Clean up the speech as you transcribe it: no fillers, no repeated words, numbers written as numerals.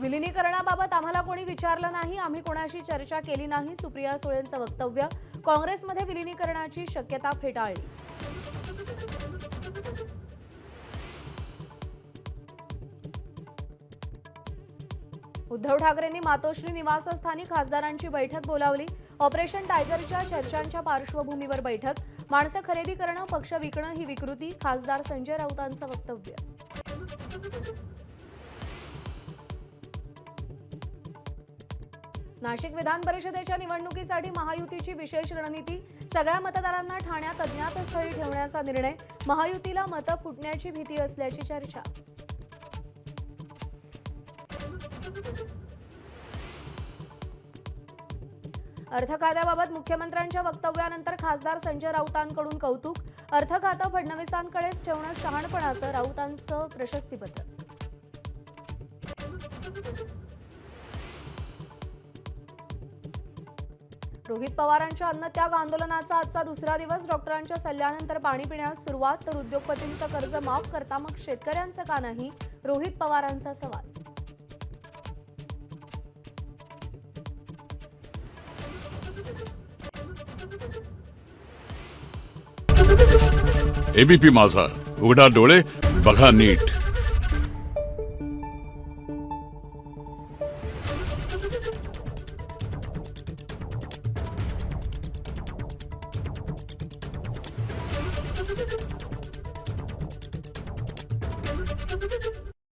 विलिनीकरणाबाबत आम्हाला कोणी विचारलं नाही, आम्ही कोणाशी चर्चा केली नाही, सुप्रिया सुळेंचं वक्तव्य. काँग्रेसमध्ये विलिनीकरणाची शक्यता फेटाळली. उद्धव ठाकरेंनी मातोश्री निवासस्थानी खासदारांची बैठक बोलावली. ऑपरेशन टायगरच्या चर्चांच्या पार्श्वभूमीवर बैठक. माणसं खरेदी करणं, पक्ष विकणं ही विकृती. खासदार संजय राऊतांचं वक्तव्य. नाशिक विधान परिषदेच्या निवडणुकीसाठी महायुतीची विशेष रणनीती. सगळ्या मतदारांना ठाण्यात अज्ञात स्थळी ठेवण्याचा निर्णय. महायुतीला मतं फुटण्याची भीती असल्याची चर्चा. अर्थ खात्याबाबत मुख्यमंत्र्यांच्या वक्तव्यानंतर खासदार संजय राऊतांकडून कौतुक. अर्थ खातं फडणवीसांकडेच ठेवणं शहाणपणाचं, राऊतांचं प्रशस्तीपत्र. रोहित पवारांच्या अन्नत्याग आंदोलनाचा आजचा दुसरा दिवस. डॉक्टरांच्या सल्ल्यानंतर पाणी पिण्यास सुरुवात. तर उद्योगपतींचं कर्ज माफ करता, मग शेतकऱ्यांचं का नाही? रोहित पवारांचा सवाल. एबीपी माझा, उघडा डोळे बघा नीट.